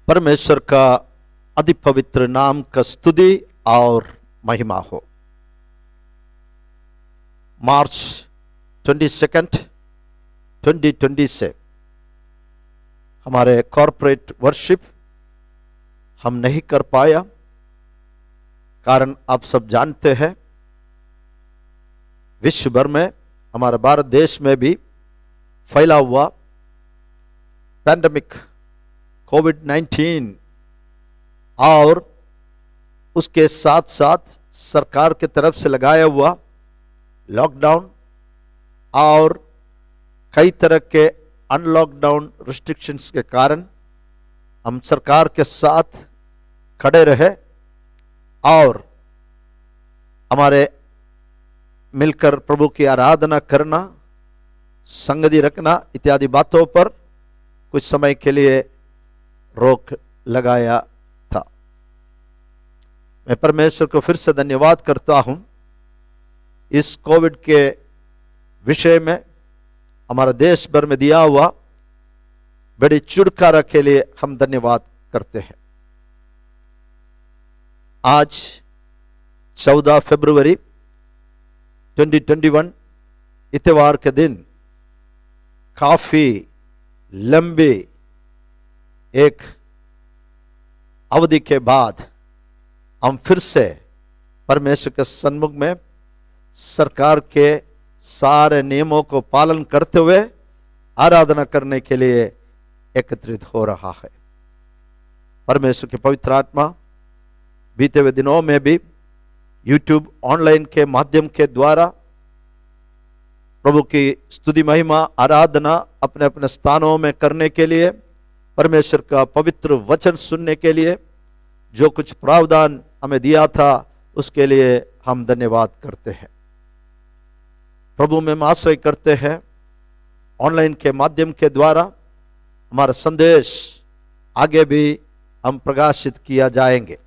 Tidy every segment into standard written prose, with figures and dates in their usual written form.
परमेश्वर का अति पवित्र नाम का स्तुति और महिमा हो। मार्च 22, 2020 से हमारे कॉर्पोरेट वर्शिप हम नहीं कर पाया, कारण आप सब जानते हैं विश्व भर में, हमारे भारत देश में भी फैला हुआ पैंडेमिक कोविड-19 और उसके साथ साथ सरकार की तरफ से लगाया हुआ लॉकडाउन और कई तरह के अनलॉकडाउन रिस्ट्रिक्शंस के कारण हम सरकार के साथ खड़े रहे और हमारे मिलकर प्रभु की आराधना करना, संगति रखना इत्यादि बातों पर कुछ समय के लिए रोक लगाया था। मैं परमेश्वर को फिर से धन्यवाद करता हूं। इस कोविड के विषय में हमारा देश भर में दिया हुआ बड़ी छुटकारा के लिए हम धन्यवाद करते हैं। आज 14 फरवरी 2021 इतवार के दिन काफी लंबी एक अवधि के बाद हम फिर से परमेश्वर के सन्मुख में सरकार के सारे नियमों को पालन करते हुए आराधना करने के लिए एकत्रित हो रहा है। परमेश्वर की पवित्र आत्मा बीते हुए दिनों में भी यूट्यूब ऑनलाइन के माध्यम के द्वारा प्रभु की स्तुति महिमा आराधना अपने अपने स्थानों में करने के लिए, परमेश्वर का पवित्र वचन सुनने के लिए जो कुछ प्रावधान हमें दिया था उसके लिए हम धन्यवाद करते हैं। प्रभु में हम आश्रय करते हैं ऑनलाइन के माध्यम के द्वारा हमारा संदेश आगे भी हम प्रकाशित किया जाएंगे।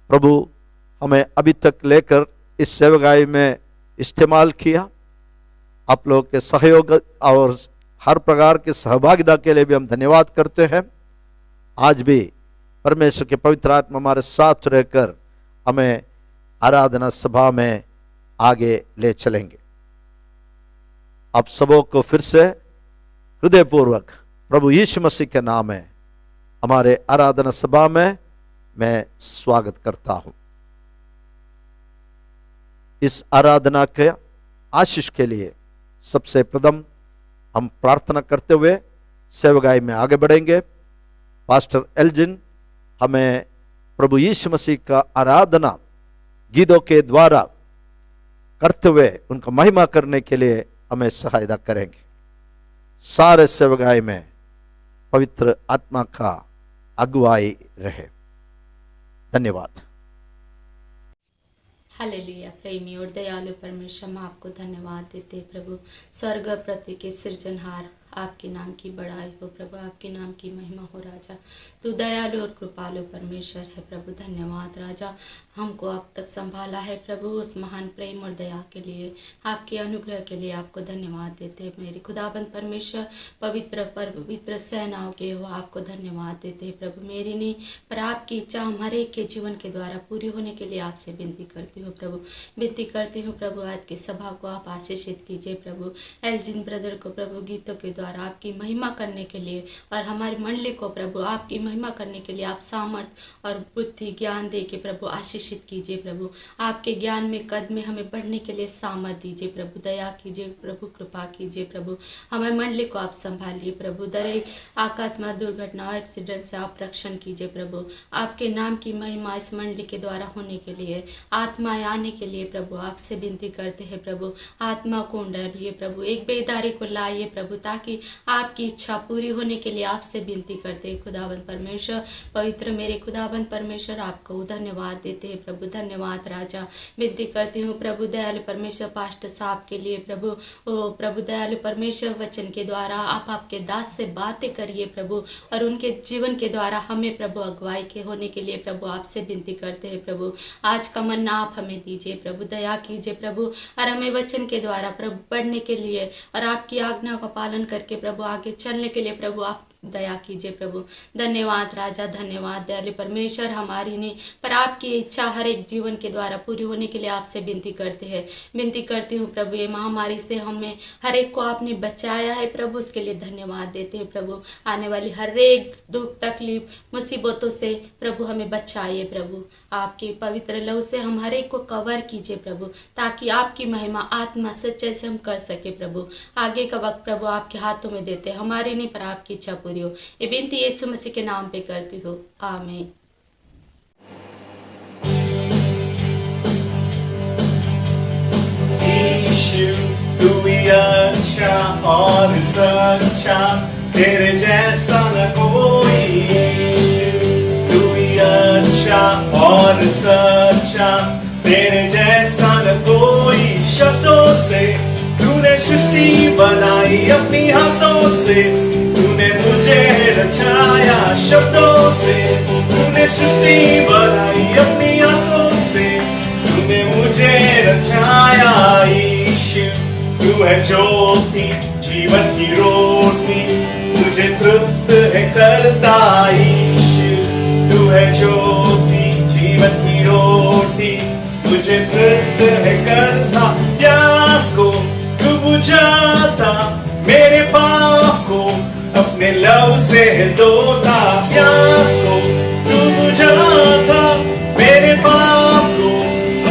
प्रभु हमें अभी तक लेकर इस सेवकाई में इस्तेमाल किया। आप लोग के सहयोग और हर प्रकार की सहभागिता के लिए भी हम धन्यवाद करते हैं। आज भी परमेश्वर के पवित्र आत्मा हमारे साथ रहकर हमें आराधना सभा में आगे ले चलेंगे। आप सबों को फिर से हृदयपूर्वक प्रभु यीशु मसीह के नाम में हमारे आराधना सभा में मैं स्वागत करता हूं। इस आराधना के आशीष के लिए सबसे प्रथम हम प्रार्थना करते हुए सेवकाई में आगे बढ़ेंगे। पास्टर एल्जिन हमें प्रभु यीशु मसीह का आराधना गीतों के द्वारा करते हुए उनका महिमा करने के लिए हमें सहायता करेंगे। सारे सेवकाई में पवित्र आत्मा का अगुवाई रहे। धन्यवाद। हालेलुया। प्रेमी और दयालु परमेश्वर, हम आपको धन्यवाद देते हैं प्रभु। स्वर्ग पृथ्वी के सृजनहार, आपके नाम की बड़ाई हो प्रभु, आपके नाम की महिमा हो राजा। तू दयालु और कृपालु परमेश्वर है प्रभु। धन्यवाद राजा, हमको अब तक संभाला है प्रभु। उस महान प्रेम और दया के लिए, आपके अनुग्रह के लिए आपको धन्यवाद देते हैं मेरे खुदाबंद परमेश्वर। पवित्र सेनाओं के हो आपको धन्यवाद देते हैं प्रभु। मेरी नहीं पर आपकी इच्छा हम हर एक के जीवन के द्वारा पूरी होने के लिए आपसे विनती करती हूँ प्रभु। विनती करती हूँ प्रभु, आज की सभा को आप आशीषित कीजिए प्रभु। एल्जिन ब्रदर को प्रभु गीतों के द्वारा आपकी महिमा करने के लिए और हमारी मंडली को प्रभु आपकी महिमा करने के लिए आप सामर्थ और बुद्धि ज्ञान दे के प्रभु आशीषित कीजिए प्रभु। आपके ज्ञान में कद में हमें बढ़ने के लिए सामर्थ दीजिए प्रभु। दया कीजिए प्रभु, कृपा कीजिए प्रभु। हमें मंडली को आप संभालिए प्रभु। दर आकस्मिक दुर्घटना एक्सीडेंट से आप रक्षण कीजिए प्रभु। आपके नाम की महिमा इस मंडली के द्वारा होने के लिए, आत्माएं आने के लिए प्रभु आपसे विनती करते हैं प्रभु। आत्मा को डालिए प्रभु, एक बेदारी को लाइए प्रभु, ताकि आपकी इच्छा पूरी होने के लिए आपसे विनती करते हैं खुदावंत परमेश्वर। पवित्र मेरे खुदावंत परमेश्वर, आपको धन्यवाद देते हैं प्रभु। धन्यवाद राजा। विनती करती हूँ प्रभु दयालु परमेश्वर पास्टर साहब के लिए प्रभु। ओ प्रभु दयालु परमेश्वर, वचन के द्वारा आप आपके दास से बातें करिए प्रभु, और उनके जीवन के द्वारा हमें प्रभु अगुवाई के होने के लिए प्रभु आपसे विनती करते हैं प्रभु। आज का मन्ना आप हमें दीजिए प्रभु। दया कीजिए प्रभु, और हमें वचन के द्वारा प्रभु पढ़ने के लिए और आपकी आज्ञा का पालन करके प्रभु आगे चलने के लिए प्रभु आप दया कीजिए प्रभु। धन्यवाद राजा, धन्यवाद दयालु परमेश्वर, हमारी नहीं पर आपकी इच्छा हर एक जीवन के द्वारा पूरी होने के लिए आपसे विनती करते हैं। विनती करती हूँ प्रभु, ये महामारी से हमें हर एक को आपने बचाया है प्रभु, उसके लिए धन्यवाद देते हैं प्रभु। आने वाली हर एक दुख तकलीफ मुसीबतों से प्रभु हमें बचाइए प्रभु। आपके पवित्र लहू से हम हर एक को कवर कीजिए प्रभु, ताकि आपकी महिमा आत्मा सच्चाई से हम कर सके प्रभु। आगे का वक्त प्रभु आपके हाथों में देते हैं, हमारी नहीं पर आपकी इच्छा पूरी हो। ये विनती यीशु मसीह के नाम पे करती हूँ, आमीन। यीशु तू ही अच्छा और सच्चा, तेरे जैसा न कोई। तू ही अच्छा और सच्चा, तेरे जैसा न कोई। शब्दों से तूने सृष्टि बनाई, अपनी हाथों से तूने मुझे रचाया। शब्दों से तूने सृष्टि बनाई, अपनी हाथों से तूने मुझे रचाया। यीशु तू है ज्योति, जीवन की रोटी, मुझे तृप्त है करता। यीशु तू है ज्योति, जीवन की रोटी, मुझे तृप्त है करता। प्यास को तू बुझाता, मेरे पाप को अपने लहू से धोता। प्यास को तू बुझाता, मेरे पाप को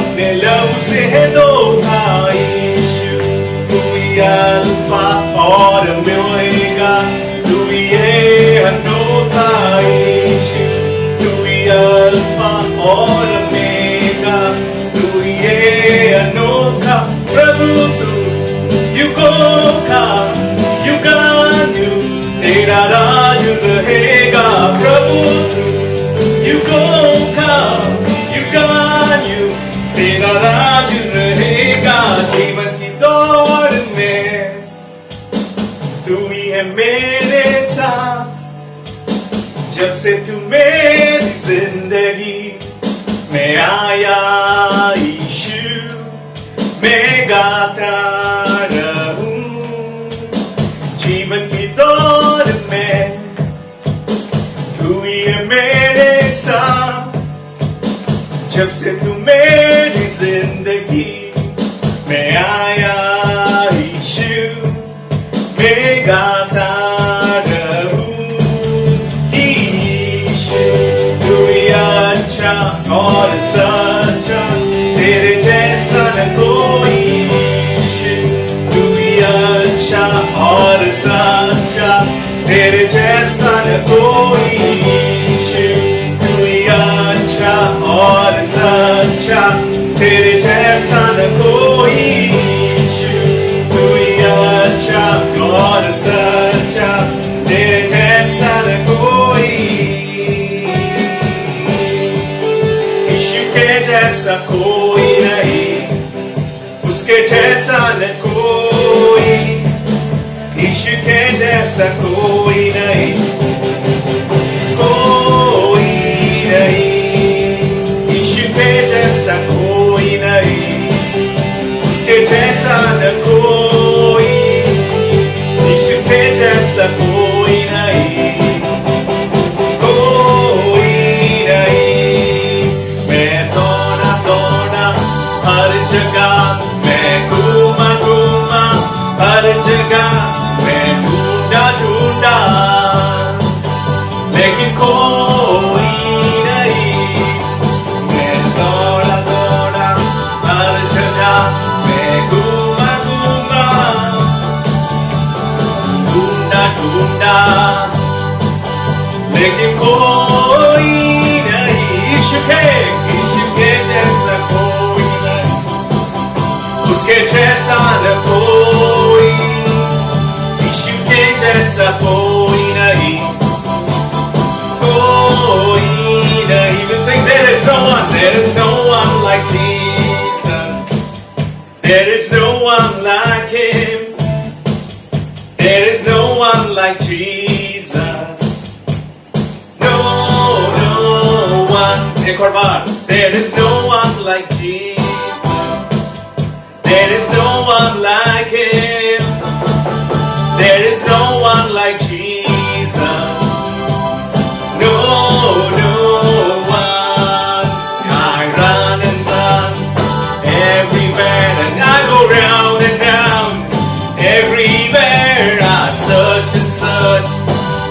अपने लहू से धोता। यीशु तू ही अल्फा और ओमेगा, तू ही ये अनोखा। यीशु तू ही अल्फा और ओमेगा, तू ही ये अनोखा। प्रभु तू युगों का युगानु, तेरा राज रहेगा। प्रभु तू युगों का युगानु, तेरा राज रहेगा। जीवन की दौड़ में तू ही है मेरे साथ, जब से तू मेरी जिंदगी में आया। यीशु मैं गाता रहूं जीवन की दौड़ में, तू ही है मेरे साथ, जब से तू मेरी जिंदगी में आया। यीशु मैं गाता रहूं। यीशु तू ही अच्छा और सच्चा, तेरे जैसा न कोई। यीशु तू ही अच्छा और सच्चा, तेरे जैसा न कोई। यीशु तू ही अच्छा और सच्चा, तेरे जैसा न कोई। यीशु तू ही अच्छा और सच्चा, तेरे जैसा न कोई। यीशु के जैसा कोई नहीं, उसके जैसा न कोई। यीशु के जैसा कोई नहीं, कोई नहीं। यीशु के जैसा कोई नहीं, उसके जैसा न कोई। यीशु के जैसा कोई नहीं, कोई नहीं। मैं दौड़ा दौड़ा हर जगह, मैं घूमा घूमा हर जगह, मैं ढूंढा ढूंढा, लेकिन कोई नहीं। मैं दौड़ा दौड़ा हर जगह, मैं घूमा घूमा ढूंढा ढूंढा, लेकिन कोई नहीं। यीशु के जैसा कोई नहीं, उसके जैसा न कोई। यीशु के जैसा कोई नहीं, कोई नहीं। We sing, there is no one like Jesus. There is no one like him. There is no one like Jesus. No one. एक और बार. There is no one like Jesus. There is no one like him. There is no one like Jesus.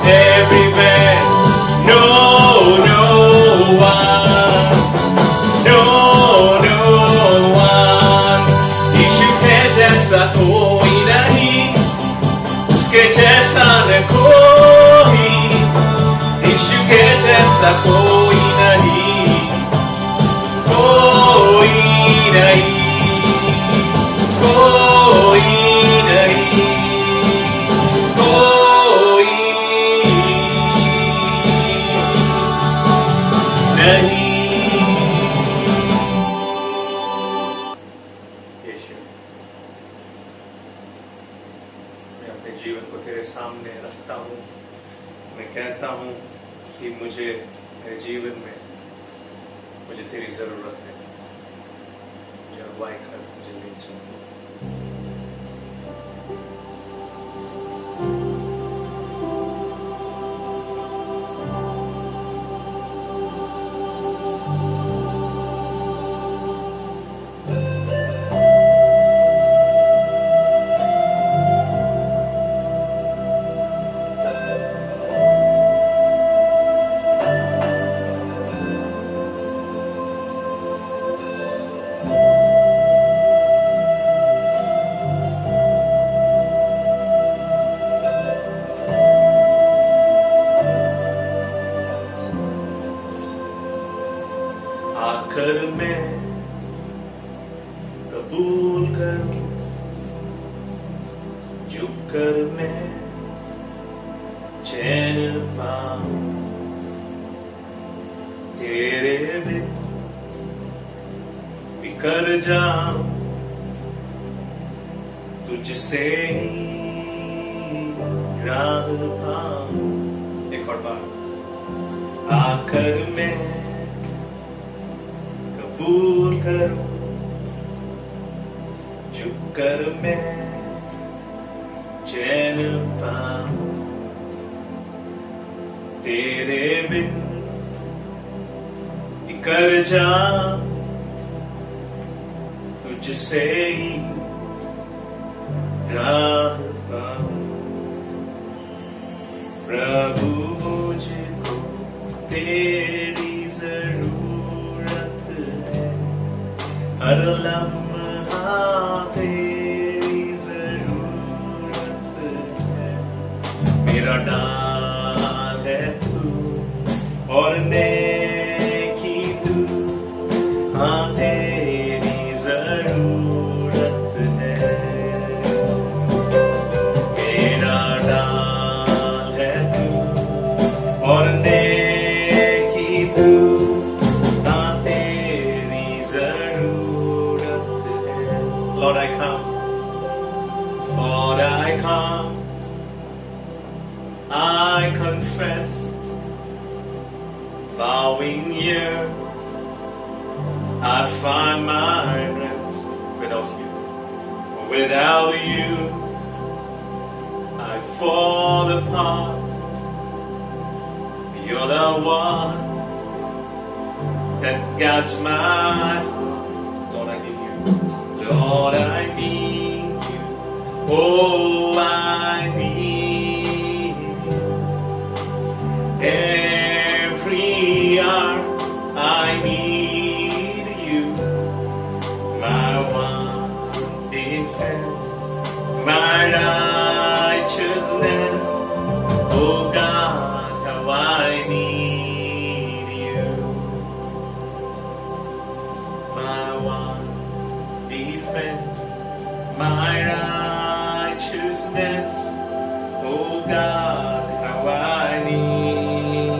everywhere. No, no one, no, no one. यीशु के जैसा कोई नहीं, उसके जैसा न कोई, यीशु के जैसा कोई नहीं, कोई नहीं, कोई नहीं, कोई नहीं। यीशु, मैं अपने जीवन को तेरे सामने रखता हूँ। मैं कहता हूँ कि मुझे मेरे जीवन में मुझे तेरी जरूरत है। मुझे अगुवाई कर, मुझे ले चल। आकर मैं कबूल करूं, झुक कर मैं चैन पाऊं, तेरे बिन बिखर जाऊं, तुझसे ही राह पाऊं। एक और बार, आकर मैं कबूल करूं, झुक कर मैं चैन पाऊं, तेरे बिन बिखर जाऊं, तुझसे ही राह पाऊं। प्रभु मुझको तेरी जरूरत है, हर लम्हा तेरी जरूरत है। मेरा डाल है तू और नेकी तू, हाँ तेरी जरूरत है। मेरा डाल है तू और नेकी तू, हाँ तेरी जरूरत है। Lord, I come. Lord, I come. I confess, bowing here, I find my rest without you. Without you, I fall apart. You're the one that guides my heart. Lord, I need you. Lord, I need you. Oh, I need you. Every hour I need you. My one defense, my righteousness. Oh God, how I need you. My one defense, my righteousness. Oh God, how I need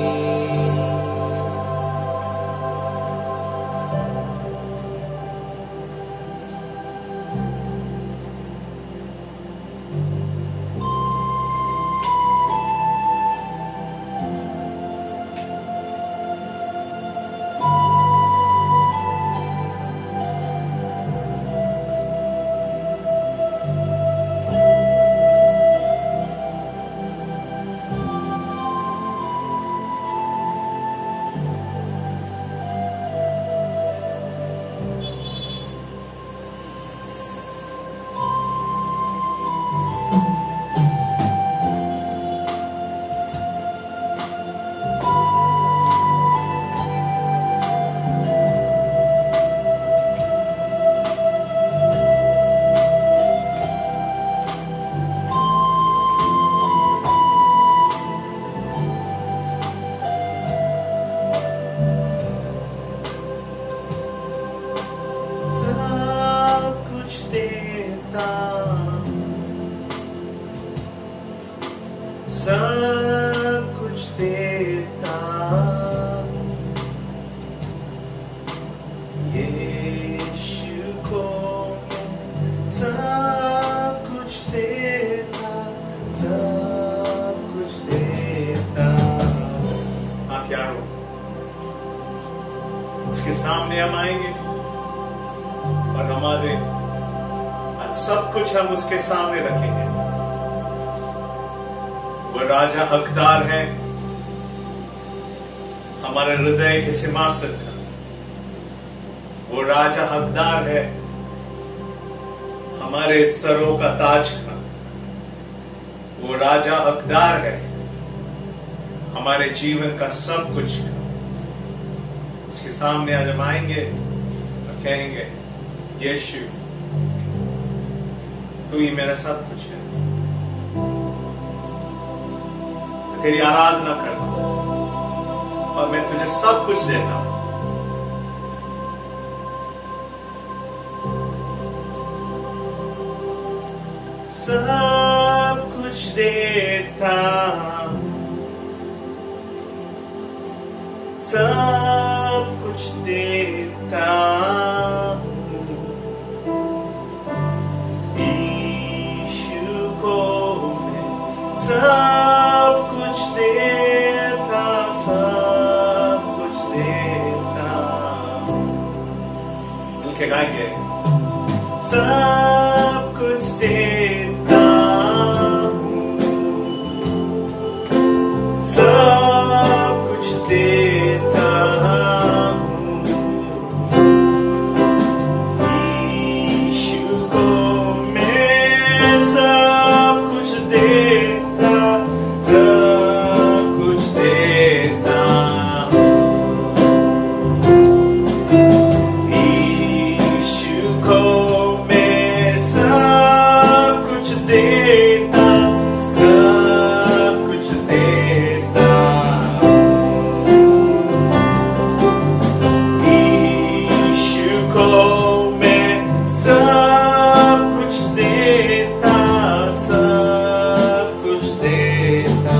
उसके सामने हम आएंगे और हमारे सब कुछ हम उसके सामने रखेंगे। वो राजा हकदार है हमारे हृदय के सिंहासन का। वो राजा हकदार है हमारे सरों का ताज का। वो राजा हकदार है हमारे जीवन का सब कुछ का। उसके सामने आज हम आएंगे और कहेंगे, यीशु तू ही मेरा सब कुछ है। मैं तेरी आराधना करता हूं और मैं तुझे सब कुछ देता हूं। सब कुछ देता, सब कुछ देता, यीशु को मैं सब कुछ देता, सब कुछ देता। उनके गाएंगे, सब कुछ देता, सब कुछ देता, यीशु को मैं सब कुछ देता, सब कुछ देता, यीशु को मैं सब कुछ देता, सब कुछ देता, यीशु को मैं सब कुछ देता, सब कुछ देता।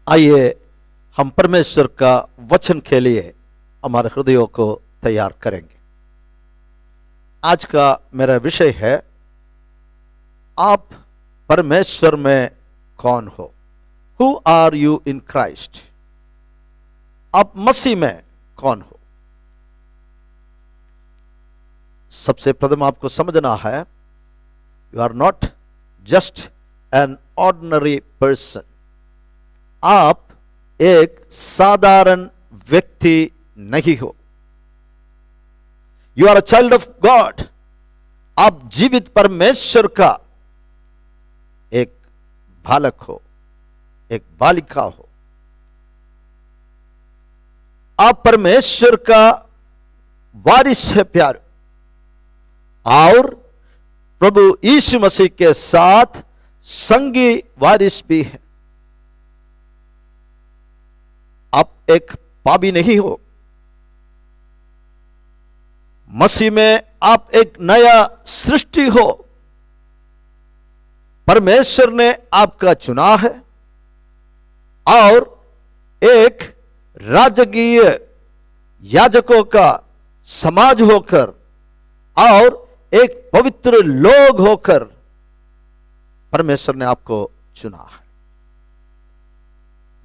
आइए हम परमेश्वर का वचन के लिए हमारे हृदयों को तैयार करेंगे। आज का मेरा विषय है, आप परमेश्वर में कौन हो? Who are you in Christ? आप मसीह में कौन हो? सबसे प्रथम आपको समझना है, you are not just an ordinary person. आप एक साधारण व्यक्ति नहीं हो। You are a child of God. आप जीवित परमेश्वर का एक बालक हो, एक बालिका हो। आप परमेश्वर का वारिस है प्यारे, और प्रभु यीशु मसीह के साथ संगी वारिस भी है। आप एक पापी नहीं हो। मसीह में आप एक नया सृष्टि हो। परमेश्वर ने आपका चुना है और एक राजकीय याजकों का समाज होकर और एक पवित्र लोग होकर परमेश्वर ने आपको चुना है।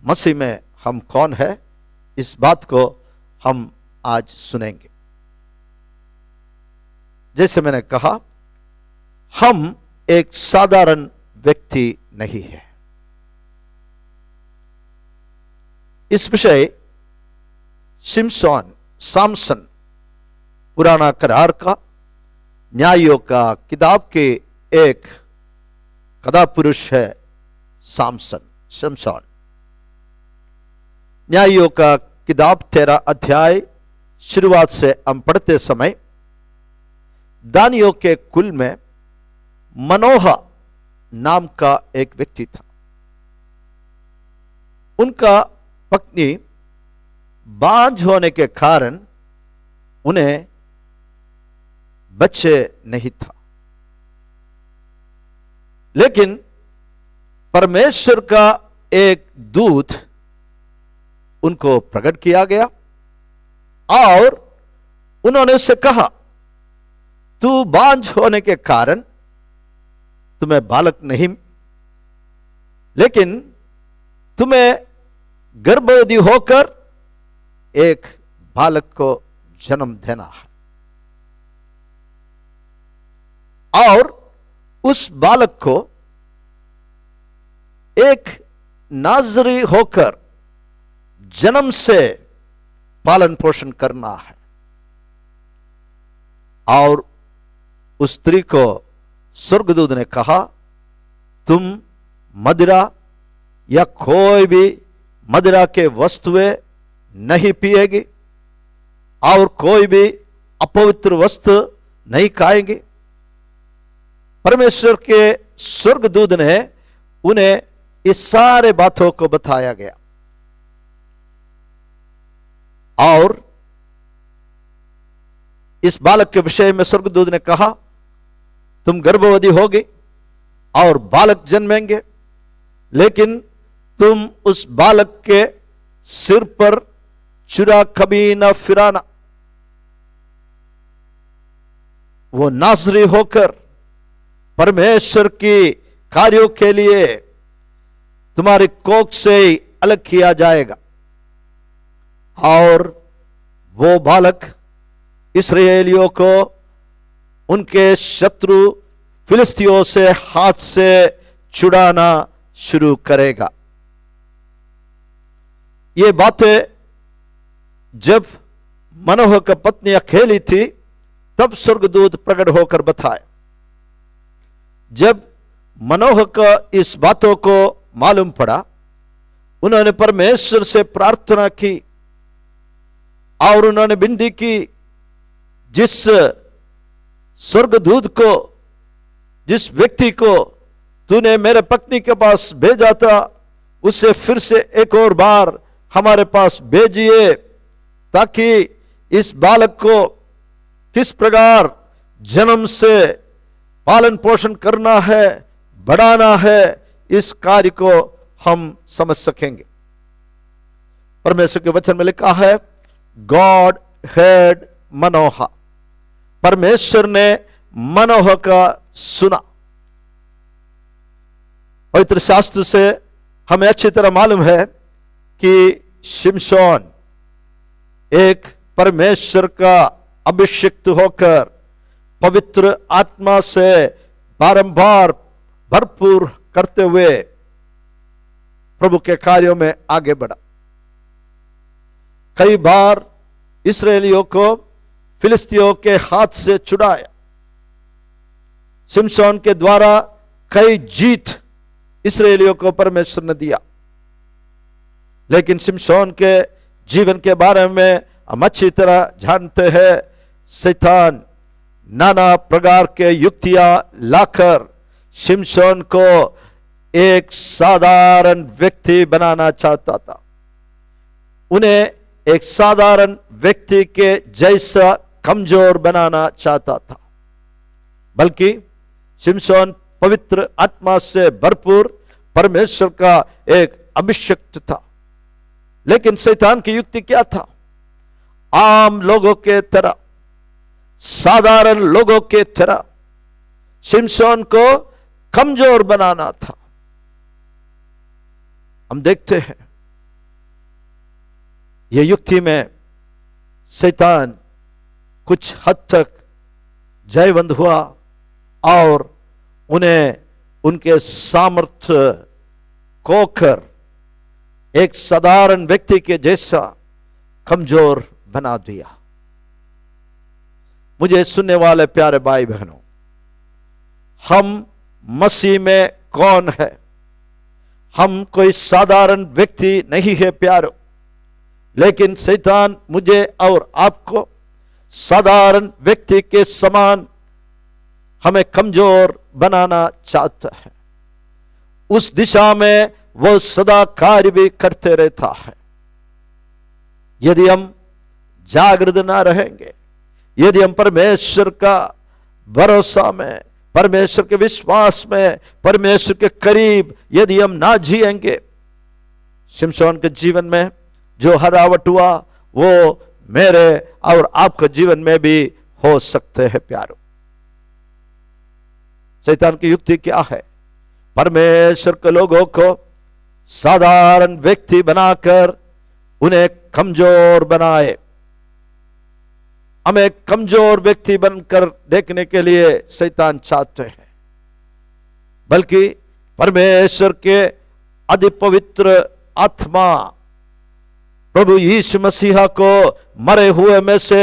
मसीह में हम कौन है, इस बात को हम आज सुनेंगे। जैसे मैंने कहा, हम एक साधारण व्यक्ति नहीं है। इस विषय सामसन पुराना करार का न्यायों का किताब के एक कदा पुरुष है। समसन न्यायों का किताब 13 अध्याय शुरुआत से हम पढ़ते समय, दानियों के कुल में मनोहा नाम का एक व्यक्ति था। उनका पत्नी बांझ होने के कारण उन्हें बच्चे नहीं था, लेकिन परमेश्वर का एक दूत उनको प्रकट किया गया और उन्होंने उससे कहा, तू बांझ होने के कारण तुम्हें बालक नहीं, लेकिन तुम्हें गर्भवती होकर एक बालक को जन्म देना है, और उस बालक को एक नाज़री होकर जन्म से पालन पोषण करना है। और उस स्त्री को स्वर्गदूत ने कहा, तुम मदिरा या कोई भी मदिरा के वस्तुएं नहीं पिएगी और कोई भी अपवित्र वस्तु नहीं खाएंगे। परमेश्वर के स्वर्गदूत ने उन्हें इस सारे बातों को बताया गया, और इस बालक के विषय में स्वर्गदूत ने कहा, तुम गर्भवती होगी और बालक जन्मेंगे, लेकिन तुम उस बालक के सिर पर चुरा कभी न फिराना। वो नाज़री होकर परमेश्वर की कार्यों के लिए तुम्हारी कोख से ही अलग किया जाएगा, और वो बालक इस्राएलियों को उनके शत्रु फिलिस्तियों से हाथ से छुड़ाना शुरू करेगा। ये बातें जब मनोह की पत्नी अकेली थी तब स्वर्गदूत प्रकट होकर बताए। जब मनोह का इस बातों को मालूम पड़ा, उन्होंने परमेश्वर से प्रार्थना की और उन्होंने विनती की, जिस स्वर्गदूत को, जिस व्यक्ति को तूने मेरे पत्नी के पास भेजा था, उसे फिर से एक और बार हमारे पास भेजिए, ताकि इस बालक को किस प्रकार जन्म से पालन पोषण करना है, बढ़ाना है, इस कार्य को हम समझ सकेंगे। परमेश्वर के वचन में लिखा है, गॉड हेard मनोहा, परमेश्वर ने मनोह का सुना। पवित्र शास्त्र से हमें अच्छी तरह मालूम है कि शिमशोन एक परमेश्वर का अभिषिक्त होकर पवित्र आत्मा से बारंबार भरपूर करते हुए प्रभु के कार्यों में आगे बढ़ा। कई बार इस्राएलियों को फिलिस्तियों के हाथ से छुड़ाया। शिमशोन के द्वारा कई जीत इस्राएलियों को परमेश्वर ने दिया। लेकिन शिमशोन के जीवन के बारे में हम अच्छी तरह जानते हैं, शैतान नाना प्रकार के युक्तियां लाकर शिमशोन को एक साधारण व्यक्ति बनाना चाहता था। उन्हें एक साधारण व्यक्ति के जैसा कमजोर बनाना चाहता था। बल्कि शिमशोन पवित्र आत्मा से भरपूर परमेश्वर का एक अभिषिक्त था। लेकिन शैतान की युक्ति क्या था? आम लोगों के तरह, साधारण लोगों के तरह शिमशोन को कमजोर बनाना था। हम देखते हैं यह युक्ति में शैतान कुछ हद तक जयवंत हुआ और उन्हें उनके सामर्थ्य खोकर एक साधारण व्यक्ति के जैसा कमजोर बना दिया। मुझे सुनने वाले प्यारे भाई बहनों, हम मसीह में कौन है? हम कोई साधारण व्यक्ति नहीं है प्यारो, लेकिन शैतान मुझे और आपको साधारण व्यक्ति के समान हमें कमजोर बनाना चाहता है। उस दिशा में वो सदा कार्य भी करते रहता है। यदि हम जागृत ना रहेंगे, यदि हम परमेश्वर का भरोसा में, परमेश्वर के विश्वास में, परमेश्वर के करीब यदि हम ना जिएंगे, शिमशोन के जीवन में जो हरावट हुआ वो मेरे और आपके जीवन में भी हो सकते हैं प्यारो। शैतान की युक्ति क्या है? परमेश्वर के लोगों को साधारण व्यक्ति बनाकर उन्हें कमजोर बनाए। हमें कमजोर व्यक्ति बनकर देखने के लिए शैतान चाहते हैं, बल्कि परमेश्वर के अति पवित्र आत्मा प्रभु यीशु मसीहा को मरे हुए में से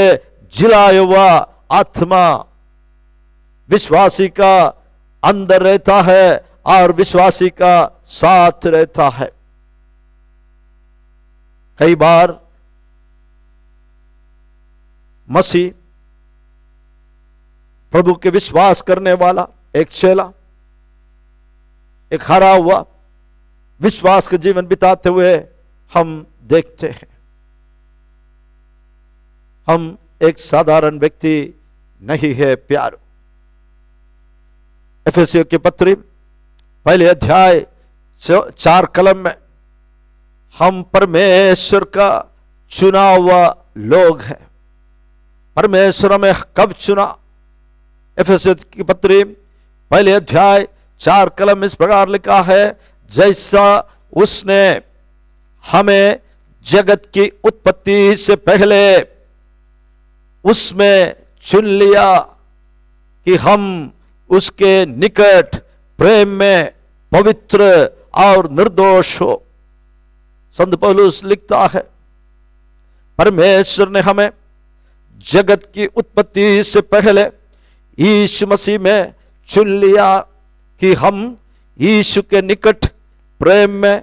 जिलाया हुआ आत्मा विश्वासी का अंदर रहता है और विश्वासी का साथ रहता है। कई बार मसीह प्रभु के विश्वास करने वाला एक चेला, एक हारा हुआ विश्वास का जीवन बिताते हुए हम देखते हैं। हम एक साधारण व्यक्ति नहीं है प्यारो। एफेसियों की पत्री पहले अध्याय 4 कलम में हम परमेश्वर का चुना हुआ लोग हैं। परमेश्वर में कब चुना? एफेसियों की पत्री पहले अध्याय 4 कलम में इस प्रकार लिखा है, जैसा उसने हमें जगत की उत्पत्ति से पहले उसमें चुन लिया कि हम उसके निकट प्रेम में पवित्र और निर्दोष हो। संत पौलुस लिखता है, परमेश्वर ने हमें जगत की उत्पत्ति से पहले यीशु मसीह में चुन लिया कि हम यीशु के निकट प्रेम में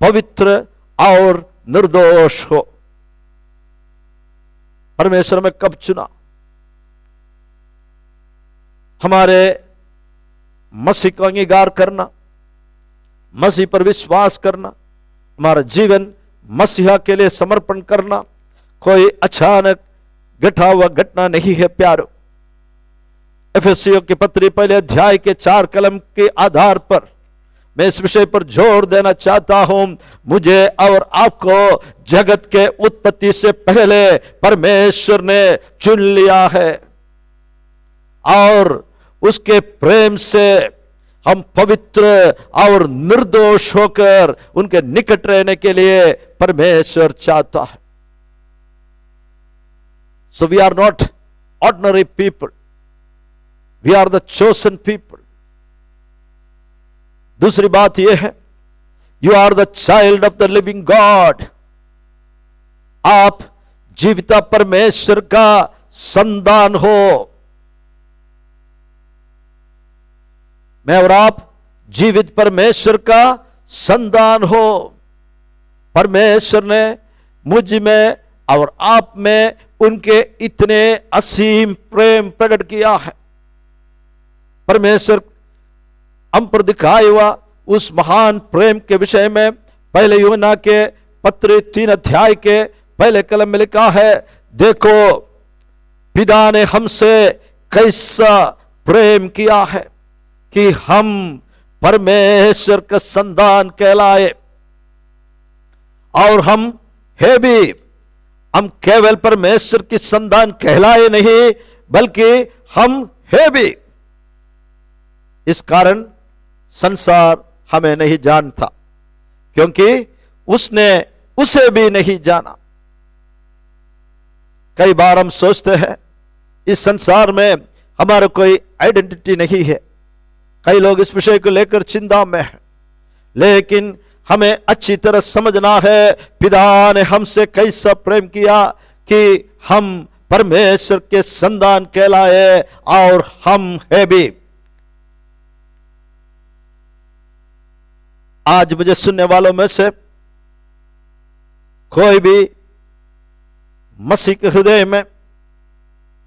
पवित्र और निर्दोष हो। परमेश्वर में कब चुना? हमारे मसीह को अंगीकार करना, मसीह पर विश्वास करना, हमारा जीवन मसीहा के लिए समर्पण करना कोई अचानक घटा हुआ घटना नहीं है प्यारो। एफेसियों की पत्री पहले अध्याय के 4 कलम के आधार पर मैं इस विषय पर जोर देना चाहता हूं। मुझे और आपको जगत के उत्पत्ति से पहले परमेश्वर ने चुन लिया है और उसके प्रेम से हम पवित्र और निर्दोष होकर उनके निकट रहने के लिए परमेश्वर चाहता है। So we are not ordinary people. We are the chosen people. दूसरी बात यह है, You are the child of the living God. आप जीविता परमेश्वर का संतान हो। मैं और आप जीवित परमेश्वर का संतान हो। परमेश्वर ने मुझ में और आप में उनके इतने असीम प्रेम प्रकट किया है। परमेश्वर हम पर दिखाया हुआ उस महान प्रेम के विषय में पहले यूहन्ना के पत्र 3 अध्याय के पहले कलम में लिखा है, देखो पिता ने हमसे कैसा प्रेम किया है कि हम परमेश्वर का संतान कहलाए। और हम है भी, हम केवल परमेश्वर की संतान कहलाए नहीं बल्कि हम है भी। इस कारण संसार हमें नहीं जानता, क्योंकि उसने उसे भी नहीं जाना। कई बार हम सोचते हैं इस संसार में हमारा कोई आइडेंटिटी नहीं है। कई लोग इस विषय को लेकर चिंता में हैं, लेकिन हमें अच्छी तरह समझना है पिता ने हमसे कैसा प्रेम किया कि हम परमेश्वर के संतान कहलाए और हम है भी। आज मुझे सुनने वालों में से कोई भी मसीह के हृदय में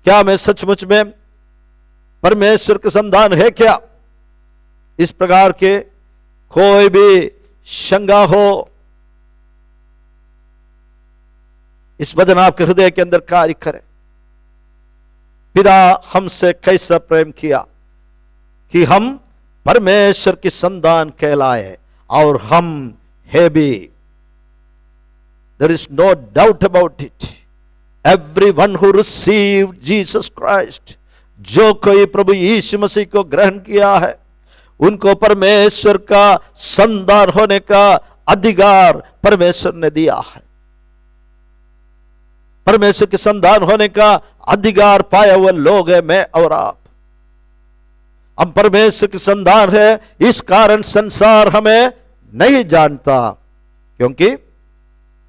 क्या मैं सचमुच में परमेश्वर के संतान है क्या, इस प्रकार के कोई भी शंका हो, इस वचन आपके हृदय के अंदर कार्य करे। पिता हमसे कैसा प्रेम किया कि हम परमेश्वर की संतान कहलाए और हम है भी। There is no doubt about it. everyone who received Jesus Christ, जो कोई प्रभु यीशु मसीह को ग्रहण किया है, उनको परमेश्वर का संतान होने का अधिकार परमेश्वर ने दिया है। परमेश्वर के संतान होने का अधिकार पाया हुआ लोग है मैं और आप। हम परमेश्वर के संतान है, इस कारण संसार हमें नहीं जानता, क्योंकि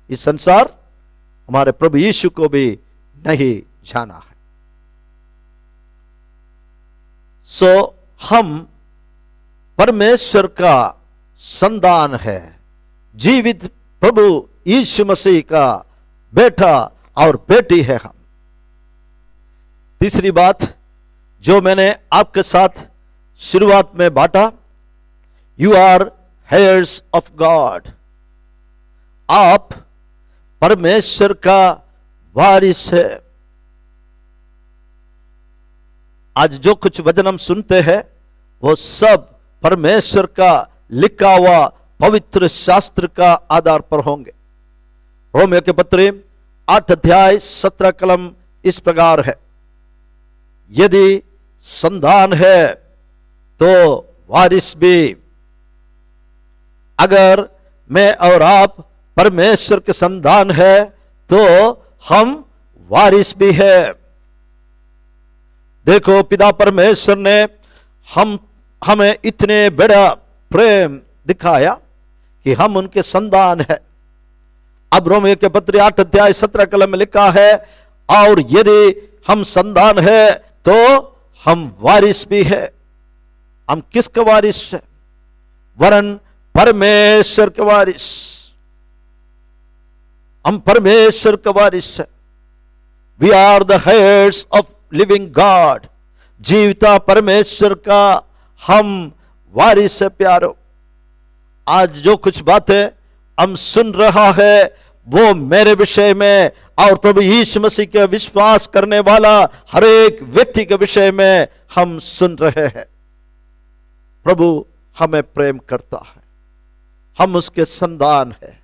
इस संसार हमारे प्रभु यीशु को भी नहीं जाना है। सो हम परमेश्वर का संतान है, जीवित प्रभु यीशु मसीह का बेटा और बेटी है हम। तीसरी बात जो मैंने आपके साथ शुरुआत में बांटा, you are heirs of God. आप परमेश्वर का वारिस है। आज जो कुछ वचन हम सुनते हैं वो सब परमेश्वर का लिखा हुआ पवित्र शास्त्र का आधार पर होंगे। रोमियो के पत्र 8 अध्याय 17 कलम इस प्रकार है, यदि संतान है तो वारिस भी। अगर मैं और आप परमेश्वर के संतान है तो हम वारिस भी है। देखो, पिता परमेश्वर ने हमें इतने बड़ा प्रेम दिखाया कि हम उनके संतान है। अब रोमियो के पत्र 8 अध्याय 17 कलम में लिखा है, और यदि हम संतान है तो हम वारिस भी है। हम किसका वारिस है? वरन परमेश्वर के वारिस। हम परमेश्वर का वारिस है। We are the heirs of living God. जीविता परमेश्वर का हम वारिस है प्यारो। आज जो कुछ बातें हम सुन रहा है वो मेरे विषय में और प्रभु यीशु मसीह के विश्वास करने वाला हर एक व्यक्ति के विषय में हम सुन रहे हैं। प्रभु हमें प्रेम करता है, हम उसके संतान है।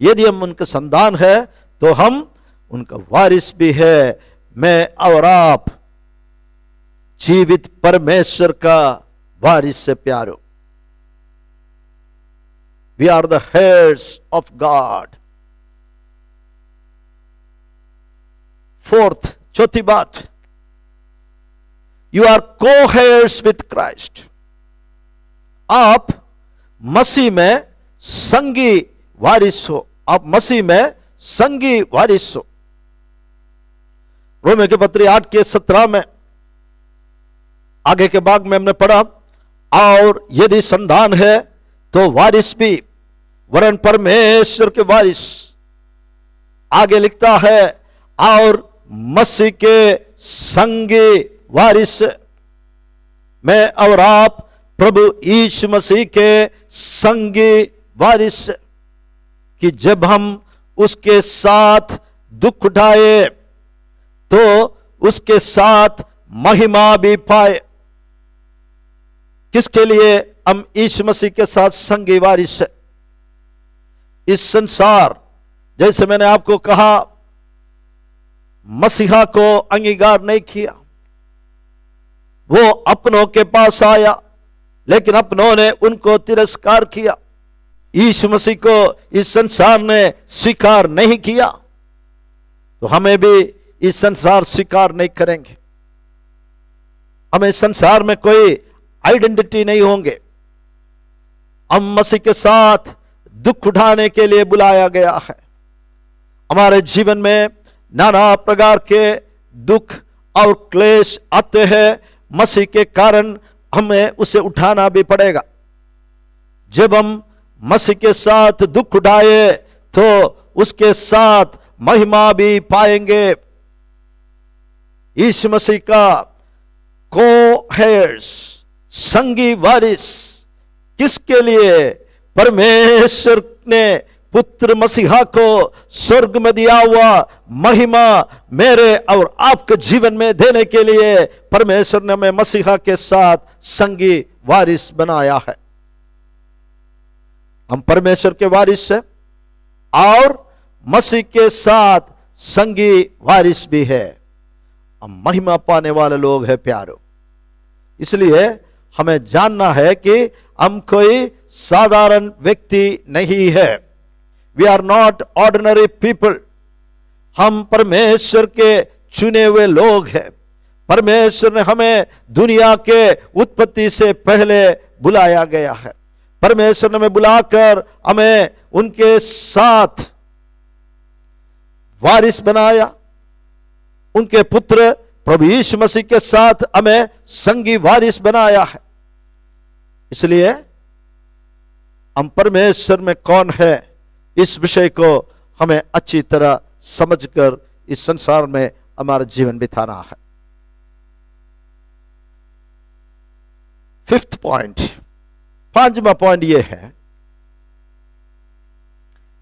यदि हम उनके संतान है तो हम उनका वारिस भी है। मैं और आप जीवित परमेश्वर का वारिस से प्यारो। We are the heirs of God. Fourth, चौथी बात, you are co heirs with Christ. आप मसीह में संगी वारिस हो। आप मसीह में संगी वारिस हो। रोमियो के पत्र 8 के 17 में आगे के भाग में हमने पढ़ा, और यदि संतान है तो वारिस भी, वरन परमेश्वर के वारिस। आगे लिखता है, और मसीह के संगी वारिस। मैं और आप प्रभु यीशु मसीह के संगी वारिस, कि जब हम उसके साथ दुख उठाए तो उसके साथ महिमा भी पाए। किसके लिए हम यीशु मसीह के साथ संगी वारिस है? इस संसार, जैसे मैंने आपको कहा, मसीहा को अंगीकार नहीं किया। वो अपनों के पास आया, लेकिन अपनों ने उनको तिरस्कार किया। यीशु मसीह को इस संसार ने स्वीकार नहीं किया, तो हमें भी इस संसार स्वीकार नहीं करेंगे। हमें संसार में कोई आइडेंटिटी नहीं होंगे। हम मसीह के साथ दुख उठाने के लिए बुलाया गया है। हमारे जीवन में नाना प्रकार के दुख और क्लेश आते हैं, मसीह के कारण हमें उसे उठाना भी पड़ेगा। जब हम मसीह के साथ दुख उठाए तो उसके साथ महिमा भी पाएंगे। यीशु मसीह का को हेयर्स, संगी वारिस, किसके लिए? परमेश्वर ने पुत्र मसीहा को स्वर्ग में दिया हुआ महिमा मेरे और आपके जीवन में देने के लिए परमेश्वर ने हमें मसीहा के साथ संगी वारिस बनाया है। हम परमेश्वर के वारिस हैं और मसीह के साथ संगी वारिस भी है, हम महिमा पाने वाले लोग हैं प्यारो। इसलिए हमें जानना है कि हम कोई साधारण व्यक्ति नहीं है। We are not ordinary people. हम परमेश्वर के चुने हुए लोग हैं। परमेश्वर ने हमें दुनिया के उत्पत्ति से पहले बुलाया गया है। परमेश्वर ने हमें बुलाकर हमें उनके साथ वारिस बनाया। उनके पुत्र प्रभु यीशु मसीह के साथ हमें संगी वारिस बनाया है। इसलिए हम परमेश्वर में कौन है, इस विषय को हमें अच्छी तरह समझकर इस संसार में हमारा जीवन बिताना है। फिफ्थ पॉइंट, पांचवा पॉइंट यह है,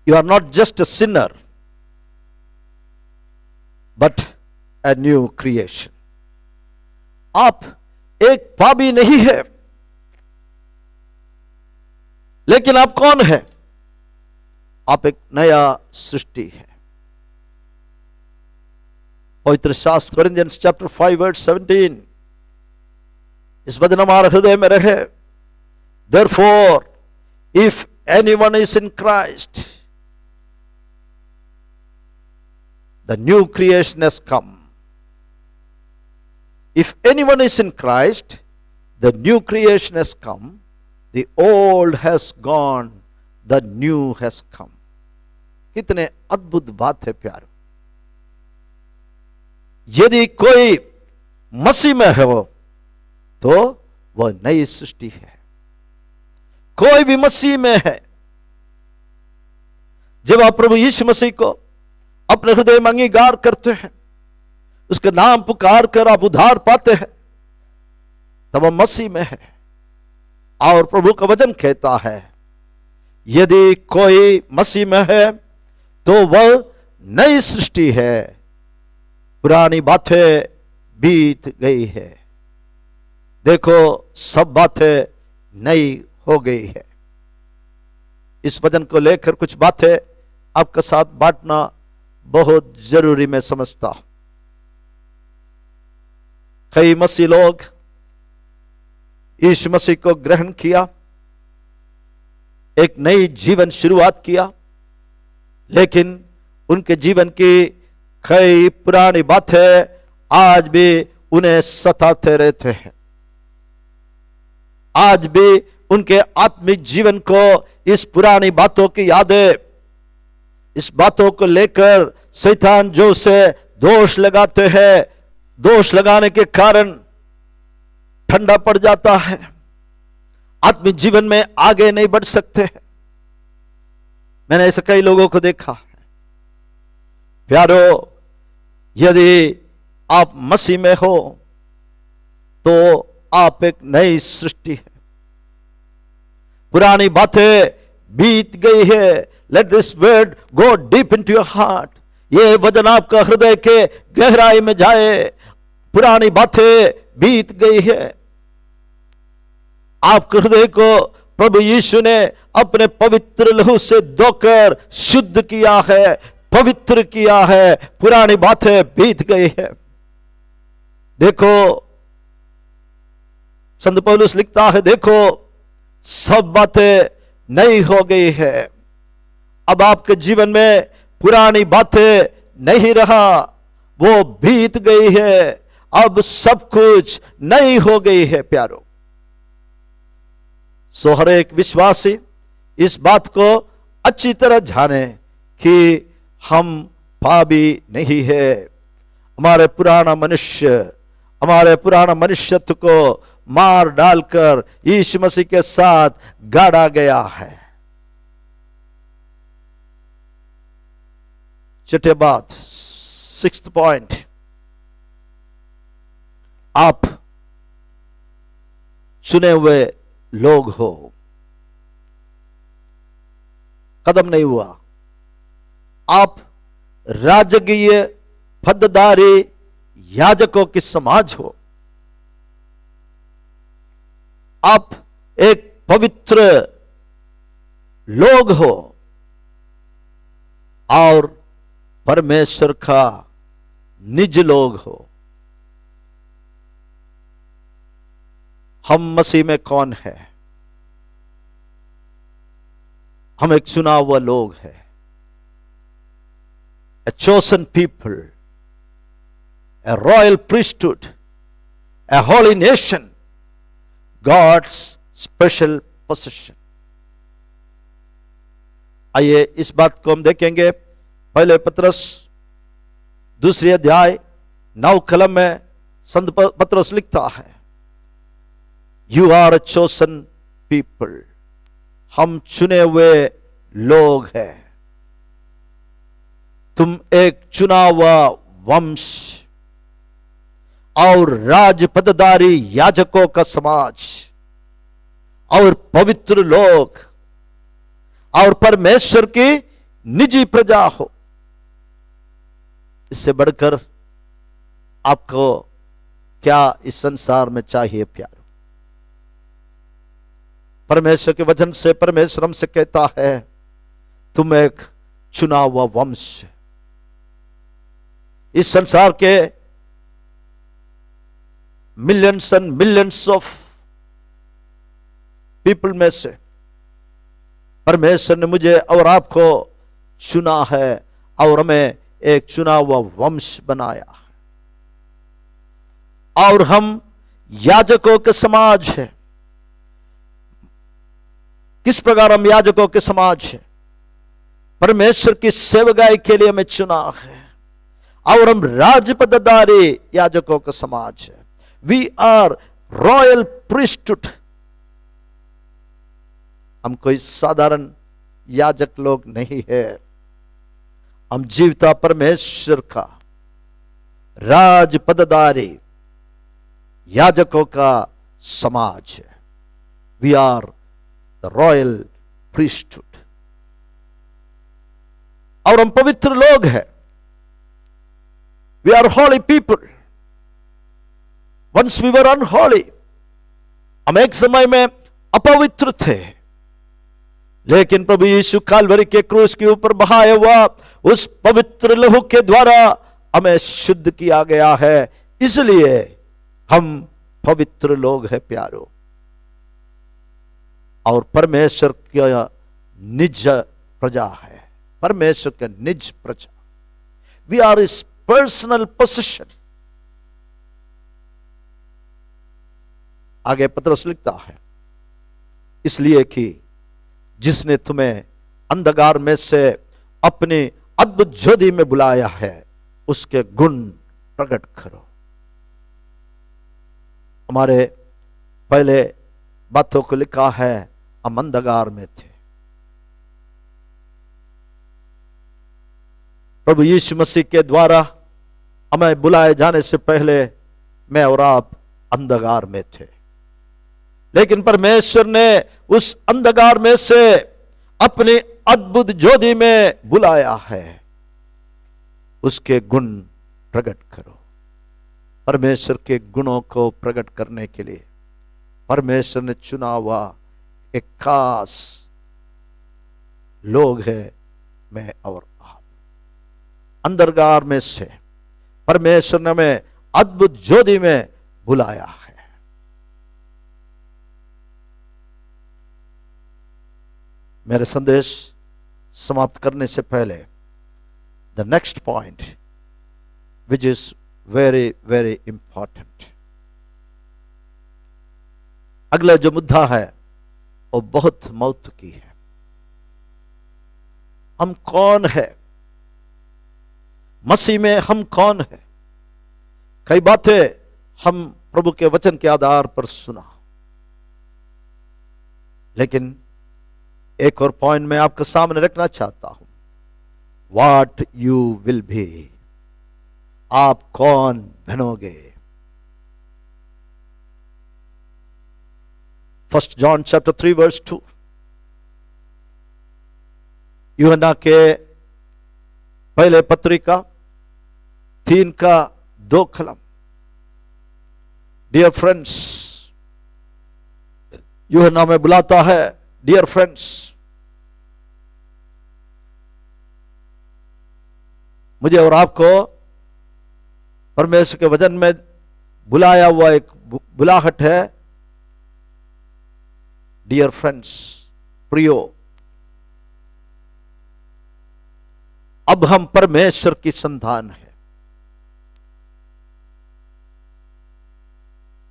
you are not just a sinner but a new creation। आप एक पापी नहीं है, लेकिन आप कौन है? आप एक नया सृष्टि है। पवित्र शास्त्र कोरिन्थियंस चैप्टर 5 वर्स 17, इस वचन हमारे हृदय में रहे। Therefore, if anyone is in Christ, the new creation has come। If anyone is in Christ, the new creation has come, the old has gone, the new has come। कितने अद्भुत बात है प्यारो। यदि कोई मसीह में है तो वह नई सृष्टि है। कोई भी मसीह में है, जब आप प्रभु यीशु मसीह को अपने हृदय में अंगीकार करते हैं, उसका नाम पुकार कर आप उद्धार पाते हैं, तब हम मसीह में है। और प्रभु का वचन कहता है, यदि कोई मसीह में है तो वह नई सृष्टि है, पुरानी बातें बीत गई है, देखो सब बातें नई हो गई है। इस वचन को लेकर कुछ बातें आपके साथ बांटना बहुत जरूरी मैं समझता हूं। कई मसीह लोग यीशु मसीह को ग्रहण किया, एक नई जीवन शुरुआत किया, लेकिन उनके जीवन की कई पुरानी बातें आज भी उन्हें सताते रहते हैं। आज भी उनके आत्मिक जीवन को इस पुरानी बातों की यादें, इस बातों को लेकर शैतान जो से दोष लगाते हैं, दोष लगाने के कारण ठंडा पड़ जाता है, आत्मिक जीवन में आगे नहीं बढ़ सकते हैं। मैंने ऐसे कई लोगों को देखा है। प्यारो, यदि आप मसीह में हो तो आप एक नई सृष्टि है, पुरानी बातें बीत गई है। Let this word go deep into your heart. ये वचन आपका हृदय के गहराई में जाए। पुरानी बातें बीत गई है। आपके हृदय को प्रभु यीशु ने अपने पवित्र लहू से धोकर शुद्ध किया है, पवित्र किया है। पुरानी बातें बीत गई है। देखो, संत पौलुस लिखता है, देखो सब बातें नई हो गई है। अब आपके जीवन में पुरानी बातें नहीं रहा, वो बीत गई है। अब सब कुछ नई हो गई है प्यारो। सो हर एक विश्वासी इस बात को अच्छी तरह जाने कि हम पापी नहीं है। हमारे पुराना मनुष्यत्व को मार डालकर यीशु मसीह के साथ गाड़ा गया है। छठे बात, सिक्स्थ पॉइंट, आप चुने हुए लोग हो। कदम नहीं हुआ, आप राजकीय पदधारी याजकों की समाज हो। आप एक पवित्र लोग हो और परमेश्वर का निज लोग हो। हम मसीह में कौन है? हम एक चुना हुआ लोग है, a chosen people, a royal priesthood, a holy nation, God's special possession। आइए इस बात को हम देखेंगे। पहले पत्रस 2 अध्याय 9 कलम में संत पत्रस लिखता है, you are a chosen people, हम चुने हुए लोग हैं, तुम एक चुना हुआ वंश और राजपदधारी याजकों का समाज और पवित्र लोग और परमेश्वर की निजी प्रजा हो। इससे बढ़कर आपको क्या इस संसार में चाहिए प्यारो? परमेश्वर के वचन से परमेश्वर हमसे कहता है, तुम एक चुना हुआ वंश। इस संसार के millions and millions of people में से परमेश्वर ने मुझे और आपको चुना है और हमें एक चुना हुआ वंश बनाया है, और हम याजकों के समाज है। किस प्रकार हम याजकों के समाज है? परमेश्वर की सेवकाई के लिए हमें चुना है, और हम राजपदधारी याजकों का समाज है। We are royal priesthood. हम कोई साधारण याजक लोग नहीं है, हम जीवता परमेश्वर का राजपदधारी याजकों का समाज है। We are the royal priesthood, और हम पवित्र लोग हैं। We are holy people. Once we were unholy, हम एक समय में अपवित्र थे, लेकिन प्रभु यीशु काल्वरी के क्रूस के ऊपर बहाया हुआ उस पवित्र लहू के द्वारा हमें शुद्ध किया गया है। इसलिए हम पवित्र लोग हैं प्यारो, और परमेश्वर का निज प्रजा है, परमेश्वर का निज प्रजा। We are his personal position. आगे पत्रस लिखता है, इसलिए कि जिसने तुम्हें अंधकार में से अपनी अद्भुत ज्योति में बुलाया है, उसके गुण प्रकट करो। हमारे पहले बातों को लिखा है, हम अंधकार में थे। प्रभु यीशु मसीह के द्वारा हमें बुलाए जाने से पहले मैं और आप अंधकार में थे, लेकिन परमेश्वर ने उस अंधकार में से अपनी अद्भुत ज्योति में बुलाया है। उसके गुण प्रकट करो। परमेश्वर के गुणों को प्रकट करने के लिए परमेश्वर ने चुना हुआ एक खास लोग है, मैं और आप। अंधकार में से परमेश्वर ने हमें अद्भुत ज्योति में बुलाया है। मेरे संदेश समाप्त करने से पहले the next point which is very very important, अगला जो मुद्दा है वो बहुत महत्व की है। हम कौन है? मसीह में हम कौन है? कई बातें हम प्रभु के वचन के आधार पर सुना, लेकिन एक और पॉइंट मैं आपके सामने रखना चाहता हूं। What you will be, आप कौन बनोगे? 1 John chapter 3 verse 2, यूहन्ना के पहले पत्रिका 3 का 2 कलम। डियर फ्रेंड्स, यूहन्ना में बुलाता है, डियर फ्रेंड्स, मुझे और आपको परमेश्वर के वचन में बुलाया हुआ एक बुलाहट है। डियर फ्रेंड्स, प्रियो, अब हम परमेश्वर की संतान है।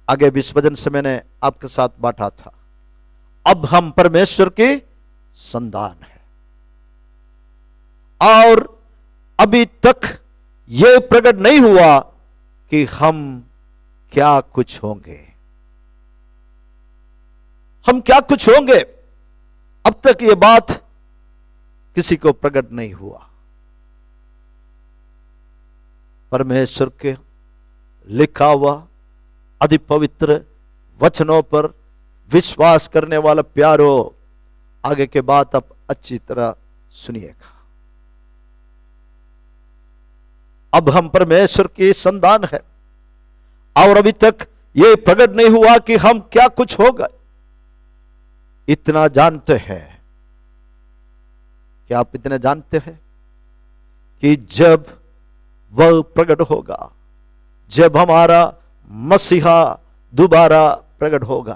आगे भी इस वचन से मैंने आपके साथ बांटा था। अब हम परमेश्वर की संतान है और अभी तक यह प्रकट नहीं हुआ कि हम क्या कुछ होंगे। हम क्या कुछ होंगे, अब तक यह बात किसी को प्रकट नहीं हुआ। परमेश्वर के लिखा हुआ अति पवित्र वचनों पर विश्वास करने वाला प्यारो, आगे के बात आप अच्छी तरह सुनिएगा। अब हम परमेश्वर की संतान है और अभी तक यह प्रकट नहीं हुआ कि हम क्या कुछ होगा। इतना जानते हैं, क्या आप इतने जानते हैं कि जब वह प्रकट होगा, जब हमारा मसीहा दोबारा प्रकट होगा,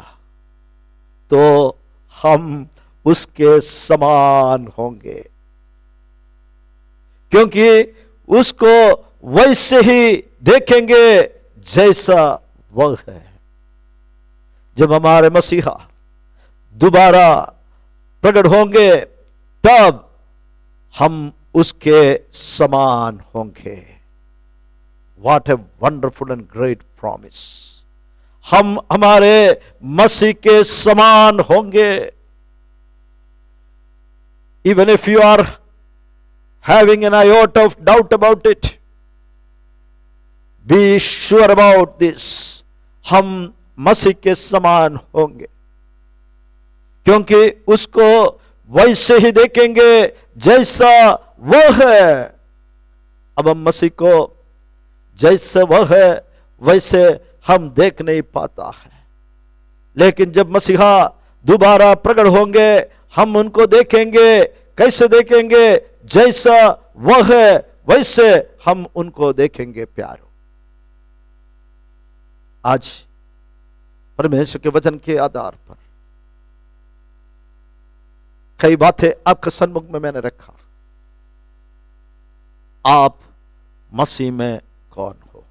तो हम उसके समान होंगे, क्योंकि उसको वैसे ही देखेंगे जैसा वह है। जब हमारे मसीहा दोबारा प्रकट होंगे, तब हम उसके समान होंगे। What a wonderful and great promise! हम हमारे मसीह के समान होंगे। Even if you are having an iota of doubt about it, be sure about this. हम मसीह के समान होंगे, क्योंकि उसको वैसे ही देखेंगे जैसा वह है। अब हम मसीह को जैसे वह है वैसे हम देख नहीं पाता है, लेकिन जब मसीहा दोबारा प्रकट होंगे, हम उनको देखेंगे। कैसे देखेंगे? जैसा वह है वैसे हम उनको देखेंगे। प्यारो, आज परमेश्वर के वचन के आधार पर कई बातें आपके सन्मुख में मैंने रखा। आप मसीह में कौन हो?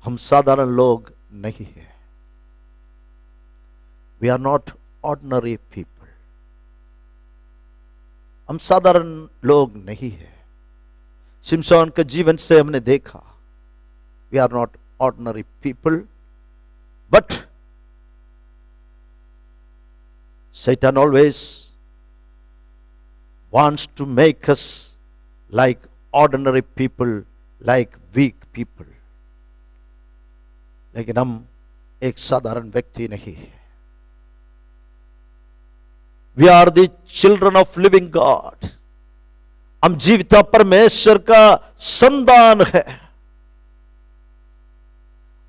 हम साधारण लोग नहीं हैं। We are not ordinary people. हम साधारण लोग नहीं हैं। शिमशोन के जीवन से हमने देखा, we are not ordinary people, but Satan always wants to make us like ordinary people, like weak people. लेकिन हम एक साधारण व्यक्ति नहीं है। We are the children of living God. हम जीविता परमेश्वर का संतान है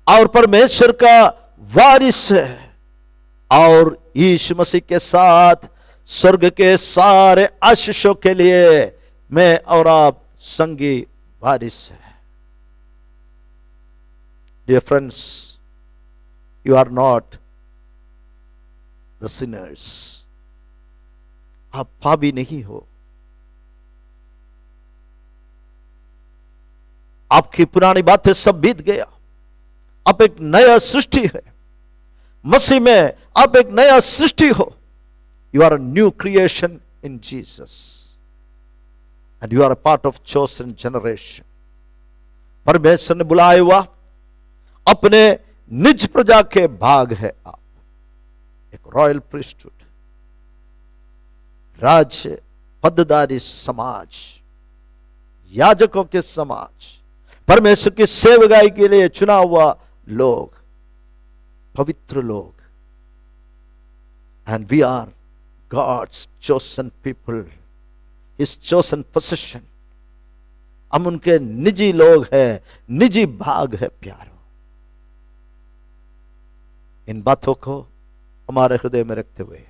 और परमेश्वर का वारिस है, और यीशु मसीह के साथ स्वर्ग के सारे आशीषों के लिए मैं और आप संगी वारिस है। Dear friends, you are not the sinners. आप पापी नहीं हो। आपकी पुरानी बातें सब बीत गया। आप एक नया सृष्टि है। मसीह में आप एक नया सृष्टि हो। You are a new creation in Jesus and you are a part of chosen generation. परमेश्वर ने बुलाया हुआ अपने निज प्रजा के भाग है आप। एक रॉयल प्रीस्टहुड, राज्य पददारी समाज, याजकों के समाज, परमेश्वर की सेवकाई के लिए चुना हुआ लोग, पवित्र लोग। And we are God's chosen people, his chosen position. हम उनके निजी लोग हैं, निजी भाग है। प्यारो, इन बातों को हमारे हृदय में रखते हुए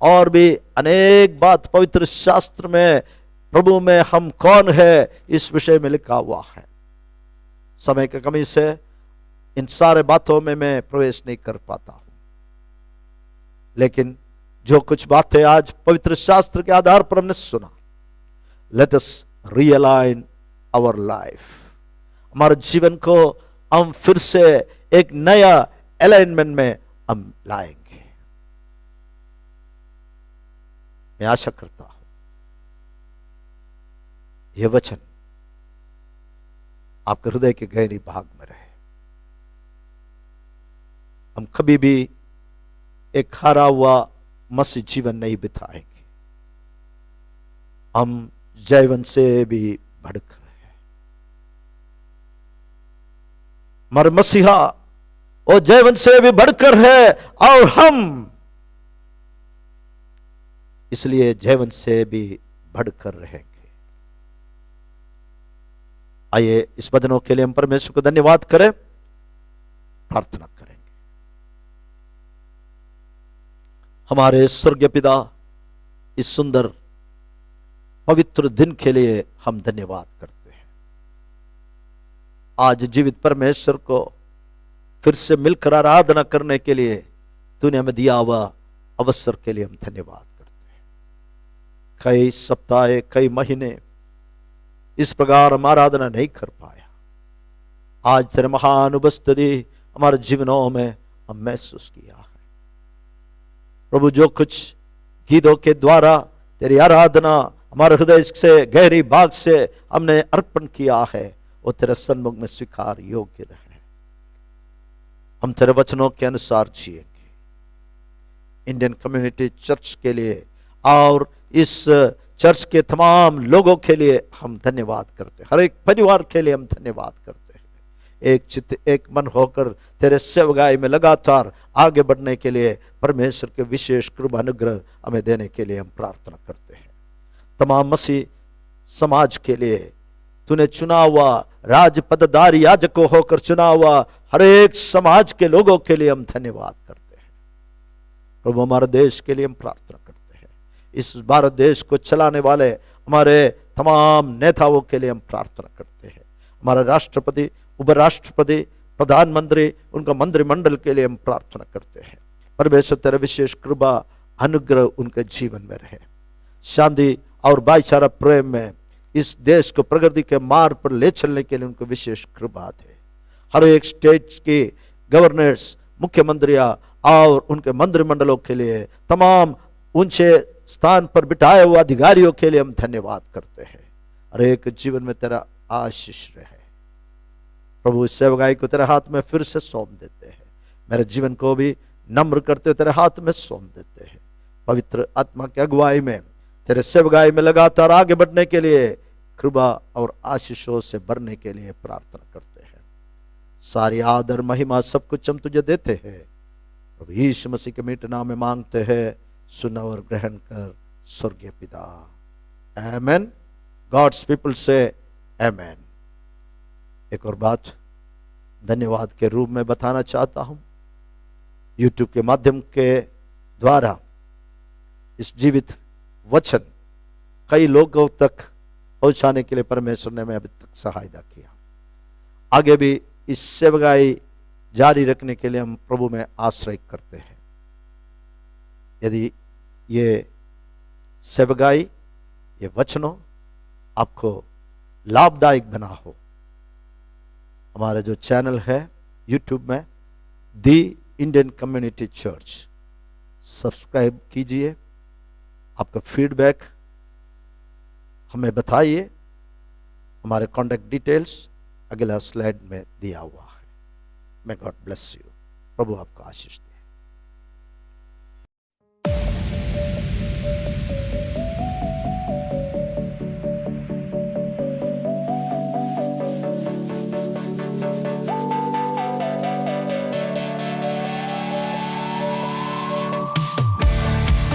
और भी अनेक बात पवित्र शास्त्र में प्रभु में हम कौन है, इस विषय में लिखा हुआ है। समय की कमी से इन सारे बातों में मैं प्रवेश नहीं कर पाता हूं, लेकिन जो कुछ बातें आज पवित्र शास्त्र के आधार पर हमने सुना, let us realign our life. हमारे जीवन को हम फिर से एक नया अलाइनमेंट में हम लाएंगे। मैं आशा करता हूं यह वचन आपके हृदय के गहरी भाग में रहे। हम कभी भी एक हारा हुआ मसीह जीवन नहीं बिताएंगे। हम जयवंत से भी बढ़कर हैं। हमारे मसीहा और जयवंत से भी बढ़कर है, और हम इसलिए जयवंत से भी बढ़कर रहेंगे। आइए इस वचनों के लिए हम परमेश्वर को धन्यवाद करें, प्रार्थना करेंगे। हमारे स्वर्गीय पिता, इस सुंदर पवित्र दिन के लिए हम धन्यवाद करते हैं। आज जीवित परमेश्वर को फिर से मिलकर आराधना करने के लिए तूने हमें दिया हुआ अवसर के लिए हम धन्यवाद करते हैं। कई सप्ताह, कई महीने इस प्रकार हम आराधना नहीं कर पाया। आज तेरे महान उपस्थिति हमारे जीवनों में हम महसूस किया है। प्रभु, जो कुछ गीतों के द्वारा तेरी आराधना हमारे हृदय से गहरी भाग से हमने अर्पण किया है, वो तेरे सन्मुख में स्वीकार योग्य रहे। हम तेरे वचनों के अनुसार जिएंगे। इंडियन कम्युनिटी चर्च के लिए और इस चर्च के तमाम लोगों के लिए हम धन्यवाद करते हैं। हर एक परिवार के लिए हम धन्यवाद करते हैं। एक चित्त, एक मन होकर तेरे सेवकाई में लगातार आगे बढ़ने के लिए परमेश्वर के विशेष कृपा अनुग्रह हमें देने के लिए हम प्रार्थना करते हैं। तमाम मसीह समाज के लिए तूने चुना हुआ राज पदधारी याजकों होकर चुना हुआ हर एक समाज के लोगों के लिए हम धन्यवाद करते हैं। प्रभु, हमारे देश के लिए हम प्रार्थना करते हैं। इस भारत देश को चलाने वाले हमारे तमाम नेताओं के लिए हम प्रार्थना करते हैं। हमारे राष्ट्रपति, उपराष्ट्रपति, प्रधानमंत्री, उनका मंत्रिमंडल के लिए हम प्रार्थना करते हैं। परमेश्वर तेरे विशेष कृपा अनुग्रह उनके जीवन में रहे। शांति और भाईचारा प्रेम में इस देश को प्रगति के मार्ग पर ले चलने के लिए उनको विशेष कृपा दे। हर एक स्टेट के गवर्नर्स, मुख्यमंत्रियां और उनके मंत्रिमंडलों के लिए, तमाम ऊंचे स्थान पर बिठाए हुए अधिकारियों के लिए हम धन्यवाद करते हैं। हर एक जीवन में तेरा आशीष रहे। प्रभु, इस सेवकाई को तेरे हाथ में फिर से सौंप देते हैं। मेरे जीवन को भी नम्र करते हुए तेरे हाथ में सौंप देते हैं। पवित्र आत्मा की अगुवाई में तेरे सेवकाई में लगातार आगे बढ़ने के लिए कृपा और आशीषों से भरने के लिए प्रार्थना करते हैं। सारी आदर, महिमा, सब कुछ हम तुझे देते हैं। प्रभु यीशु मसीह के मीठे नाम में मांगते हैं, सुन और ग्रहण कर स्वर्गीय पिता। आमेन। गॉड्स पीपल से आमेन। एक और बात धन्यवाद के रूप में बताना चाहता हूं। यूट्यूब के माध्यम के द्वारा इस जीवित वचन कई लोगों तक पहुंचाने के लिए परमेश्वर ने हमें अभी तक सहायता किया। आगे भी इस सेवकाई जारी रखने के लिए हम प्रभु में आश्रय करते हैं। यदि ये सेवकाई, ये वचनों आपको लाभदायक बना हो, हमारा जो चैनल है यूट्यूब में, दी इंडियन कम्युनिटी चर्च, सब्सक्राइब कीजिए। आपका फीडबैक हमें बताइए। हमारे कॉन्टैक्ट डिटेल्स अगला स्लाइड में दिया हुआ है। may God bless you। प्रभु आपका आशीष दे।